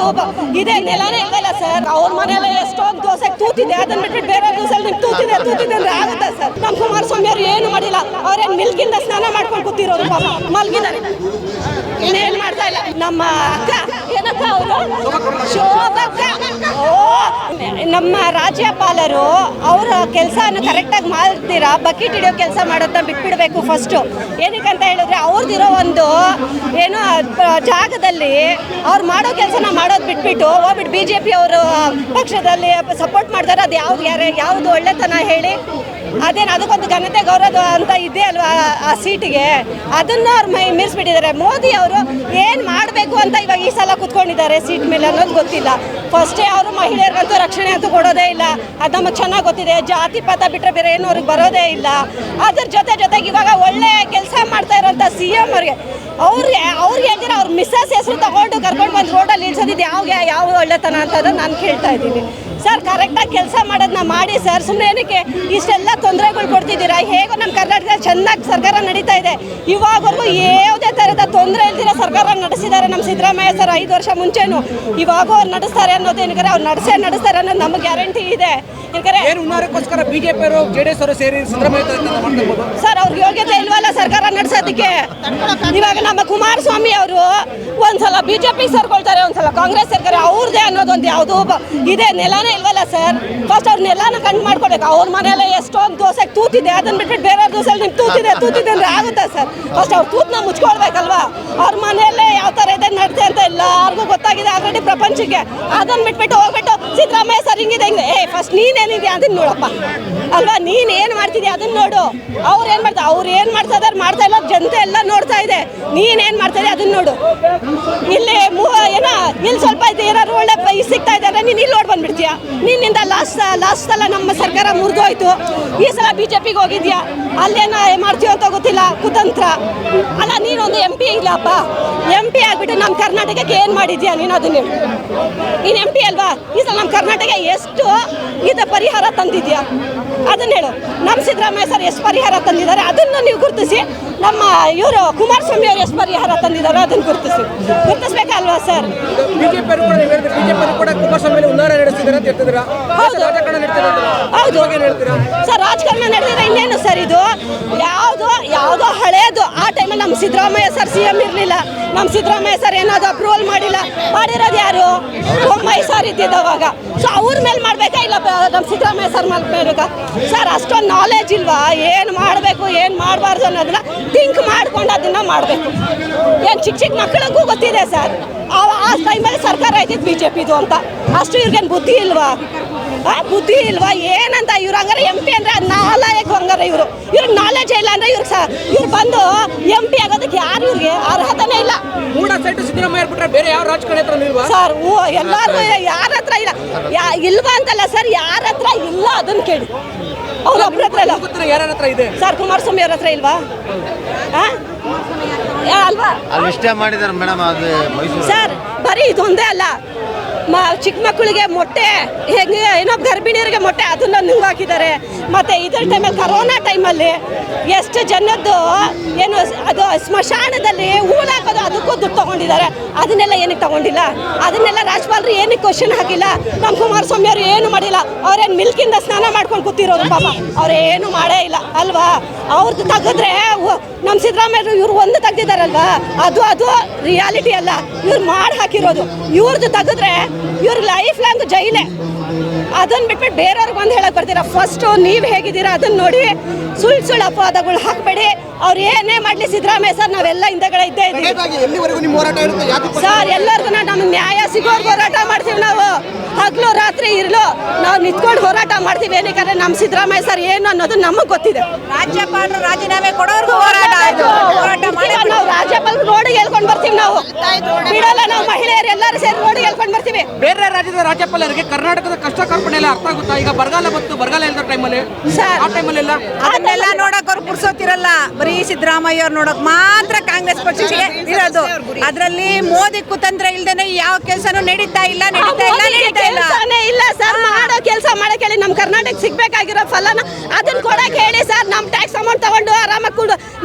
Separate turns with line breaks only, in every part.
ಯಾವುದು ಇದೇ ನೆಲನೇ ಇಲ್ವಲ್ಲ ಸರ್. ಅವ್ರ ಮನೆಯಲ್ಲ ಎಷ್ಟೊಂದು ದೋಸೆ ತೂತಿದೆ, ಅದನ್ನ ಬಿಟ್ಬಿಟ್ಟು ಬೇರೆ ದೋಸೆಲಿ ನಿಮ್ಗೆ ತೂತಿದೆ ಅಂದ್ರೆ ಆಗುತ್ತಾ ಸರ್? ನಮ್ಮ ಕುಮಾರಸ್ವಾಮಿ ಅವ್ರು ಏನು ಮಾಡಿಲ್ಲ. ಅವ್ರೇನು ಮಿಲ್ಕಿಂದ ಸ್ನಾನ ಮಾಡ್ಕೊಂಡು ಕೂತಿರೋರು, ಪಾಪ ಮಲ್ಗಿದ್ದಾರೆ, ಇನ್ನೇನು ಮಾಡ್ತಾ ಇಲ್ಲ. ನಮ್ಮ ಅಕ್ಕ ಏನಕ್ಕ ಅವರು ಶೋಭಕ್ಕ, ನಮ್ಮ ರಾಜ್ಯಪಾಲರು ಅವರ ಕೆಲಸನ ಕರೆಕ್ಟಾಗಿ ಮಾಡ್ತೀರಾ, ಬಕೆಟ್ ಹಿಡಿಯೋ ಕೆಲಸ ಮಾಡೋದನ್ನ ಬಿಟ್ಬಿಡ್ಬೇಕು ಫಸ್ಟು. ಏನಕ್ಕಂತ ಹೇಳಿದ್ರೆ ಅವ್ರದ್ದಿರೋ ಒಂದು ಏನೋ ಜಾಗದಲ್ಲಿ ಅವ್ರು ಮಾಡೋ ಕೆಲಸನ ಮಾಡೋದು ಬಿಟ್ಬಿಟ್ಟು ಹೋಗ್ಬಿಟ್ಟು BJP ಅವರು ಪಕ್ಷದಲ್ಲಿ ಸಪೋರ್ಟ್ ಮಾಡ್ತಾರೆ. ಅದು ಯಾವುದು ಒಳ್ಳೆತನ ಹೇಳಿ? ಅದೇನು ಅದಕ್ಕೊಂದು ಘನತೆ ಗೌರವ ಅಂತ ಇದೆ ಅಲ್ವಾ ಆ ಸೀಟಿಗೆ, ಅದನ್ನು ಅವ್ರು ಮೀರಿಸ್ಬಿಟ್ಟಿದ್ದಾರೆ. ಮೋದಿ ಅವರು ಏನು ಮಾಡಬೇಕು ಅಂತ ಇವಾಗ ಈ ಸಲ ಕುತ್ಕೊಂಡಿದ್ದಾರೆ ಸೀಟ್ ಮೇಲೆ ಅನ್ನೋದು ಗೊತ್ತಿಲ್ಲ. ಫಸ್ಟೇ ಅವರು ಮಹಿಳೆಯರಿಗಂತೂ ರಕ್ಷಣೆ ಅಂತೂ ಕೊಡೋದೇ ಇಲ್ಲ, ಅದು ನಮಗೆ ಚೆನ್ನಾಗಿ ಗೊತ್ತಿದೆ. ಜಾತಿ ಪಾತ ಬಿಟ್ಟರೆ ಬೇರೆ ಏನು ಅವ್ರಿಗೆ ಬರೋದೇ ಇಲ್ಲ. ಅದ್ರ ಜೊತೆಗೆ ಇವಾಗ ಒಳ್ಳೆ ಕೆಲಸ ಮಾಡ್ತಾ ಇರೋಂಥ CM ಅವ್ರಿಗೆ ಹೇಳ್ತೀರ, ಅವ್ರ ಮಿಸ್ಸಸ್ ಹೆಸರು ತಗೊಂಡು ಕರ್ಕೊಂಡು ಬಂದು ರೋಡಲ್ಲಿ ಇಳಿಸೋದಿದ್ದು ಯಾವ ಒಳ್ಳೆತನ ಅಂತದನ್ನು ನಾನು ಕೇಳ್ತಾ ಇದ್ದೀನಿ ಸರ್. ಕರೆಕ್ಟಾಗಿ ಕೆಲಸ ಮಾಡೋದನ್ನ ಮಾಡಿ ಸರ್. ಸುಮ್ಮನೆ ಏನಕ್ಕೆ ಇಷ್ಟೆಲ್ಲ ತೊಂದರೆಗಳು ಕೊಡ್ತಿದ್ದೀರಾ? ಹೇಗೋ ನಮ್ಮ ಕರ್ನಾಟಕದಲ್ಲಿ ಚೆನ್ನಾಗಿ ಸರ್ಕಾರ ನಡೀತಾ ಇದೆ. ಇವಾಗವರೆಗೂ ಯಾವುದೇ ಥರದ ತೊಂದರೆ ಇಲ್ದಿರ ಸರ್ಕಾರ ನಡೆಸಿದ್ದಾರೆ ನಮ್ಮ ಸಿದ್ದರಾಮಯ್ಯ ಸರ್. 5 ವರ್ಷ ಮುಂಚೆನೂ ಇವಾಗೂ ಅವ್ರು ನಡೆಸ್ತಾರೆ ಅನ್ನೋದೇನಿದ್ದಾರೆ, ಅವ್ರು ನಡೆಸ್ತಾರೆ ಅನ್ನೋದು ನಮಗೆ ಗ್ಯಾರಂಟಿ ಇದೆ.
ಯಾಕಂದ್ರೆ BJP ಅವರು JDS ಅವರು ಸೇರಿ ಸಿದ್ದರಾಮಯ್ಯ
ಸರ್ ಅವ್ರಿಗೆ ಯೋಗ್ಯತೆ ಇಲ್ವಲ್ಲ ಸರ್ಕಾರ ನಡೆಸೋದಕ್ಕೆ. ಇವಾಗ ನಮ್ಮ ಕುಮಾರಸ್ವಾಮಿ ಅವರು ಒಂದ್ಸಲ BJP ಸೇರ್ಕೊಳ್ತಾರೆ, ಒಂದ್ಸಲ ಕಾಂಗ್ರೆಸ್ ಸೇರ್ತಾರೆ. ಅವ್ರದ್ದೇ ಅನ್ನೋದೊಂದು ಯಾವುದು ಇದೇ ನೆಲನೇ ಇಲ್ವಲ್ಲ ಸರ್. ಫಸ್ಟ್ ಅವ್ರ ನೆಲನ ಕಂಡು ಮಾಡ್ಕೊಬೇಕು. ಅವ್ರ ಮನೆಯಲ್ಲ ಎಷ್ಟೊಂದು ದೋಸೆ ತೂತಿದೆ, ಅದನ್ನ ಬಿಟ್ಬಿಟ್ಟು ಬೇರೆ ದೋಸೆಲಿ ನಿಮ್ಗೆ ತೂತಿದೆ ಅಂದ್ರೆ ಆಗುತ್ತಾ ಸರ್? ಫಸ್ಟ್ ಅವ್ರ ತೂತನ್ನ ಮುಚ್ಕೊಳ್ಬೇಕಲ್ವಾ? ಅವ್ರ ಮನೆಯಲ್ಲೇ ಯಾವ ಥರ ಇದೆ ನಡ್ತೆ ಅಂತ ಎಲ್ಲರಿಗೂ ಗೊತ್ತಾಗಿದೆ ಆಲ್ರೆಡಿ ಪ್ರಪಂಚಕ್ಕೆ. ಅದನ್ನ ಬಿಟ್ಬಿಟ್ಟು ಹೋಗ್ಬಿಟ್ಟು ಸಿದ್ದರಾಮಯ್ಯ ಸರ್ ಹಿಂಗಿದೆ ಫಸ್ಟ್ ನೀನೇನಿದೆ ಅದನ್ನ ನೋಡಪ್ಪ ಅಲ್ವಾ, ನೀನು ಏನು ಮಾಡ್ತಿದ್ಯಾ ಅದನ್ನ ನೋಡು. ಅವ್ರು ಏನು ಮಾಡ್ತಾರೆ, ಅವ್ರು ಏನು ಮಾಡ್ತಾ ಇಲ್ಲ, ಜನತೆ ಎಲ್ಲ ನೋಡ್ತಾ ಇದೆ. ನೀನೇನು ಮಾಡ್ತಾರೆ ಅದನ್ನ ನೋಡು. ಇಲ್ಲಿ ಇಲ್ಲಿ ಸ್ವಲ್ಪ ಇದೆ ಏನಾದ್ರು ಒಳ್ಳೆ ಸಿಗ್ತಾ ಇದ್ದಾರೆ, ನೀನು ಇಲ್ಲಿ ನೋಡಿ ಬಂದ್ಬಿಡ್ತೀಯ. ನಿನ್ನಿಂದ ಲಾಸ್ಟ್ ಸಲ ನಮ್ಮ ಸರ್ಕಾರ ಮುರಿದೋಯ್ತು. ಈ ಸಲ BJPಗೆ ಹೋಗಿದ್ಯಾ, ಅಲ್ಲೇನ ಮಾಡ್ತೀವಿ ಅಂತ ಗೊತ್ತಿಲ್ಲ, ಕುತಂತ್ರ ಅಲ್ಲ. ನೀನೊಂದು MP ಇಲ್ಲಪ್ಪ, MP ಆಗ್ಬಿಟ್ಟು ನಮ್ಮ ಕರ್ನಾಟಕಕ್ಕೆ ಏನು ಮಾಡಿದ್ಯಾ ನೀನು? ಅದನ್ನ ನೀನು MP ಅಲ್ವಾ? ಈ ಸಲ ನಮ್ಮ ಕರ್ನಾಟಕ ಎಷ್ಟು ಇದು ಪರಿಹಾರ ತಂದಿದ್ಯಾ ಅದನ್ನ ಹೇಳು. ನಮ್ಮ ಸಿದ್ದರಾಮಯ್ಯ ಸರ್ ಎಷ್ಟು ಪರಿಹಾರ ತಂದಿದ್ದಾರೆ ಅದನ್ನು ನೀವು ಗುರುತಿಸಿ. ನಮ್ಮ ಇವರು ಕುಮಾರಸ್ವಾಮಿ ಅವರು ಎಷ್ಟು ಪರಿಹಾರ ತಂದಿದ್ದಾರೆ ಅದನ್ನು ಗುರುತಿಸ್ಬೇಕಲ್ವಾ ಸರ್? ಹೌದು ಸರ್, ರಾಜಕಾರಣ ನಡೆದಿದ್ರೆ ಇನ್ನೇನು ಸರ್? ಇದು ಯಾವುದೋ ಹಳೇದು. ಆ ಟೈಮಲ್ಲಿ ನಮ್ಮ ಸಿದ್ದರಾಮಯ್ಯ ಸರ್ CM ಇರಲಿಲ್ಲ. ನಮ್ಮ ಸಿದ್ದರಾಮಯ್ಯ ಸರ್ ಏನಾದ್ರು ಅಪ್ರೂವಲ್ ಮಾಡಿರೋದು ಯಾರು? ಬೊಮ್ಮಾಯಿ ಸರ್ ಇದ್ದಿದ್ದವಾಗ. ಸೊ ಅವ್ರ ಮೇಲೆ ಮಾಡಬೇಕಾ ಇಲ್ಲ ನಮ್ಮ ಸಿದ್ದರಾಮಯ್ಯ ಸರ್ ಮಾಡಬೇಕಾ ಸರ್? ಅಷ್ಟೊಂದು ನಾಲೆಜ್ ಇಲ್ವಾ? ಏನು ಮಾಡಬೇಕು ಏನು ಮಾಡಬಾರ್ದು ಅನ್ನೋದನ್ನ ಥಿಂಕ್ ಮಾಡ್ಕೊಂಡು ಅದನ್ನ ಮಾಡಬೇಕು. ಏನು ಚಿಕ್ಕ ಮಕ್ಕಳಿಗೂ ಗೊತ್ತಿದೆ ಸರ್. ಆ ಟೈಮಲ್ಲಿ ಸರ್ಕಾರ ಇದ್ದಿದ್ದು BJPದು ಅಂತ. ಅಷ್ಟು ಇವ್ರಿಗೇನು ಬುದ್ಧಿ ಇಲ್ವಾ? ಏನಂತ ಇವ್ರು ಹಂಗಾರೆ MP ಅಂದರೆ ನಾಲಾಯಕ ಹಂಗಾರೆ ಇವ್ರಿಗೆ ನಾಲೆಜ್ ಇಲ್ಲ ಅಂದ್ರೆ ಇವ್ರು ಬಂದು MP ಆಗೋದಕ್ಕೆ ಯಾರು ಇವ್ರಿಗೆ ಅರ್ಹತೆನೇ ಇಲ್ಲ.
ಸಿದ್ದರಾಮಯ್ಯ ಬಿಟ್ಟರೆ ಬೇರೆ ಯಾವ ರಾಜಕಾರಣಿ
ಸರ್? ಎಲ್ಲರೂ ಯಾರ ಹತ್ರ ಇಲ್ಲ ಇಲ್ವಾ ಅಂತಲ್ಲ ಸರ್, ಯಾರ ಹತ್ರ ಇಲ್ಲ ಅದನ್ನ ಕೇಳಿ. ಅವ್ರೊಬ್ಬರ ಹತ್ರ ಇಲ್ಲ.
ಯಾರ ಹತ್ರ ಇದೆ
ಸರ್? ಕುಮಾರಸ್ವಾಮಿ ಅವ್ರ ಹತ್ರ ಇಲ್ವಾ? ಅಲ್ವಾ?
ಇಷ್ಟ ಮಾಡಿದ್ದಾರೆ ಮೇಡಮ್. ಅದು ಮೈಸೂರು
ಸರ್ ಬರೀ ಇದೊಂದೇ ಅಲ್ಲ, ಚಿಕ್ಕ ಮಕ್ಕಳಿಗೆ ಮೊಟ್ಟೆ ಹೆಂಗೆ ಏನೋ ಗರ್ಭಿಣಿಯರಿಗೆ ಮೊಟ್ಟೆ ಅದನ್ನ ನುಂಗಾಕಿದ್ದಾರೆ. ಮತ್ತು ಇದ್ರ ಟೈಮಲ್ಲಿ ಕರೋನಾ ಟೈಮಲ್ಲಿ ಎಷ್ಟು ಜನದ್ದು ಏನು ಅದು ಸ್ಮಶಾನದಲ್ಲಿ ಹೂಳಾಕೋದು ಅದಕ್ಕೂ ದುಡ್ಡು ತೊಗೊಂಡಿದ್ದಾರೆ. ಅದನ್ನೆಲ್ಲ ಏನಕ್ಕೆ ತೊಗೊಂಡಿಲ್ಲ? ಅದನ್ನೆಲ್ಲ ರಾಜ್ಯಪಾಲರು ಏನಕ್ಕೆ ಕ್ವಶನ್ ಹಾಕಿಲ್ಲ? ನಮ್ಮ ಕುಮಾರಸ್ವಾಮಿ ಅವರು ಏನು ಮಾಡಿಲ್ಲ. ಅವ್ರೇನು ಮಿಲ್ಕಿಂದ ಸ್ನಾನ ಮಾಡ್ಕೊಂಡು ಕೂತಿರೋರು, ಪಾಪ ಅವ್ರೇನು ಮಾಡೇ ಇಲ್ಲ ಅಲ್ವಾ? ಅವ್ರದ್ದು ತೆಗೆದ್ರೆ ನಮ್ಮ ಸಿದ್ದರಾಮಯ್ಯ ಇವ್ರು ಒಂದು ತೆಗ್ದಿದ್ದಾರಲ್ವಾ, ಅದು ರಿಯಾಲಿಟಿ ಅಲ್ಲ, ಇವ್ರು ಮಾಡಿ ಹಾಕಿರೋದು. ಇವ್ರದ್ದು ತೆಗೆದ್ರೆ ಇವ್ರ ಲೈಫ್ ಲಾಂಗ್ ಜೈಲೇ. ಅದನ್ನ ಬಿಟ್ಬಿಟ್ಟು ಬೇರೆಯವ್ರಿಗೆ ಬಂದು ಹೇಳಕ್ ಬರ್ತೀರಾ? ಫಸ್ಟು ನೀವು ಹೇಗಿದ್ದೀರಾ ಅದನ್ನ ನೋಡಿ. ಸುಳ್ಳು ಅಪವಾದಗಳು ಹಾಕಬೇಡಿ. ಅವ್ರು ಏನೇ ಮಾಡಲಿ ಸಿದ್ದರಾಮಯ್ಯ ಸರ್ ನಾವೆಲ್ಲ ಹಿಂದೆಗಡೆ ಇದ್ದೇ ಇದ್ದೀವಿ ಸರ್. ಎಲ್ಲರಿಗೂ ನಮ್ಗೆ ನ್ಯಾಯ ಸಿಗೋರ್ಗೆ ಹೋರಾಟ ಮಾಡ್ತೀವಿ ನಾವು. ಹಗಲು ರಾತ್ರಿ ಇರಲು ನಾವು ನಿಂತ್ಕೊಂಡು ಹೋರಾಟ ಮಾಡ್ತೀವಿ. ಏನಕ್ಕೆ ನಮ್ಮ ಸಿದ್ದರಾಮಯ್ಯ ಸರ್ ಏನು ಅನ್ನೋದು ನಮಗೆ ಗೊತ್ತಿದೆ.
ರಾಜ್ಯಪಾಲರು ರಾಜೀನಾಮೆ ಕೊಡೋರ್ಗೂ ಹೋರಾಟ
ನಾವು ರಾಜ್ಯಪಾಲರು ರೋಡಿಗೆ ಹೇಳ್ಕೊಂಡು ಬರ್ತೀವಿ. ನಾವು ಬಿಡಲ್ಲ. ನಾವು ಮಹಿಳೆಯರು ಎಲ್ಲರೂ ಸೇರಿ ರೋಡಿಗೆ ಹೇಳ್ಕೊಂಡು ಬರ್ತೀವಿ.
ಬೇರೆ ರಾಜ್ಯದ ರಾಜ್ಯಪಾಲರಿಗೆ ಕರ್ನಾಟಕದ ಕಷ್ಟ ಕಾರ್ಪಣ್ಯ ಎಲ್ಲ ಅರ್ಥ ಆಗುತ್ತಾ? ಈಗ ಬರಗಾಲ ಇಲ್ಲದ ಟೈಮಲ್ಲಿ ಆ ಟೈಮಲ್ಲಿ
ಅದನ್ನೆಲ್ಲ ನೋಡಕ್ ಅವ್ರು ಪುರ್ಸೋತಿರಲ್ಲ. ಬರೀ ಸಿದ್ದರಾಮಯ್ಯ ಅವ್ರು ನೋಡಕ್ ಮಾತ್ರ ಕಾಂಗ್ರೆಸ್ ಪಕ್ಷಕ್ಕೆ ಇರೋದು. ಅದರಲ್ಲಿ ಮೋದಿ ಕುತಂತ್ರ ಇಲ್ದೇನೆ ಯಾವ ಕೆಲಸನೂ ನಡೀತಾ ಇಲ್ಲ
ಸರ್. ಮಾಡೋ ಕೆಲಸ ಮಾಡಕ್ಕೆ ಹೇಳಿ. ನಮ್ಮ ಕರ್ನಾಟಕ ಸಿಗ್ಬೇಕಾಗಿರೋ ಫಲನ ಅದನ್ನ ಕೊಡಕ್ಕೆ ಹೇಳಿ ಸರ್. ನಮ್ಮ ಟ್ಯಾಕ್ಸ್ ಅಮೌಂಟ್ ತಗೊಂಡು ಆರಾಮಾಗಿ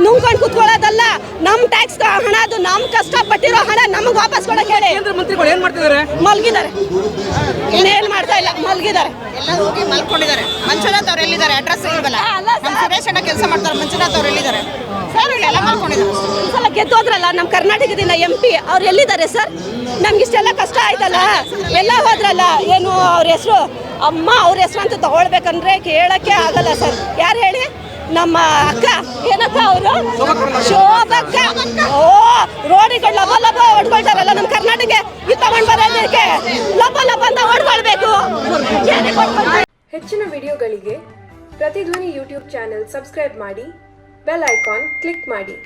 ನುಂಗ್ಕೊಂಡು ಕುತ್ಕೊಳ್ಳೋದಲ್ಲ. ನಮ್ಮ ಟ್ಯಾಕ್ಸ್ ಹಣ ಅದು ನಮ್ ಕಷ್ಟಪಟ್ಟಿರೋ ಹಣ ನಮಗೆ ವಾಪಸ್ ಕೊಡಕ್ಕೆ ಹೇಳಿ.
ಕೇಂದ್ರ ಮಂತ್ರಿಗಳು ಏನ್ ಮಾಡ್ತಿದ್ದಾರೆ?
ಮಲ್ಗಿದ್ದಾರೆ, ಇನ್ನೇನ್ ಮಾಡ್ತಾ ಇಲ್ಲ, ಮಲ್ಗಿದ್ದಾರೆ.
ಎಲ್ಲ ಹೋಗಿ ಮಲ್ಕೊಂಡಿದ್ದಾರೆ. ಮಂಜುನಾಥ್ ಅವ್ರು ಎಲ್ಲಿದ್ದಾರೆ? ಅಡ್ರೆಸ್ ಇಲ್ವಲ್ಲ. ನಮ್ಮ ಸುರೇಶ್ ಅಣ್ಣ ಕೆಲಸ ಮಾಡ್ತಾರೆ. ಮಂಜುನಾಥ್ ಅವ್ರು ಎಲ್ಲಿದ್ದಾರೆ ಸರ್? ಎಲ್ಲ ಮಲ್ಕೊಂಡಿದ್ದಾರೆ.
ಸಲ ಗೆದ್ದೋದ್ರಲ್ಲ ನಮ್ಮ ಕರ್ನಾಟಕದಿಂದ MP ಅವ್ರು ಎಲ್ಲಿದ್ದಾರೆ ಸರ್? ನಮ್ಗೆ ಇಷ್ಟೆಲ್ಲ ಕಷ್ಟ ಆಯ್ತಲ್ಲ, ಎಲ್ಲ ಹೋದ್ರಲ್ಲ. ಏನು ಅವ್ರ ಹೆಸರು ಅಮ್ಮ, ಅವ್ರ ಹೆಸರು ಅಂತ ತಗೊಳ್ಬೇಕಂದ್ರೆ ಕೇಳಕ್ಕೆ ಆಗಲ್ಲ ಸರ್. ಯಾರು ಹೇಳಿ? ನಮ್ಮ ಅಕ್ಕ, ಏನಕ್ಕ ಅವರು? ಶೋಭಕ್ಕ. ಓ, ರೋಡಿಗಳು ಲಭ ಲಭ ಹೊಡ್ಕೊಳ್ತಾರಲ್ಲ ನಮ್ಮ ಕರ್ನಾಟಕ. ಇದು ತಗೊಂಡ್ ಬರೋದಕ್ಕೆ ಲಭ ಲಭ ಅಂತ ಹೊಡ್ಕೊಳ್ಬೇಕು.
ಹೆಚ್ಚಿನ ವಿಡಿಯೋಗಳಿಗೆ ಪ್ರತಿಧ್ವನಿ ಯೂಟ್ಯೂಬ್ ಚಾನೆಲ್ ಸಬ್ಸ್ಕ್ರೈಬ್ ಮಾಡಿ, ಬೆಲ್ ಐಕಾನ್ ಕ್ಲಿಕ್ ಮಾಡಿ.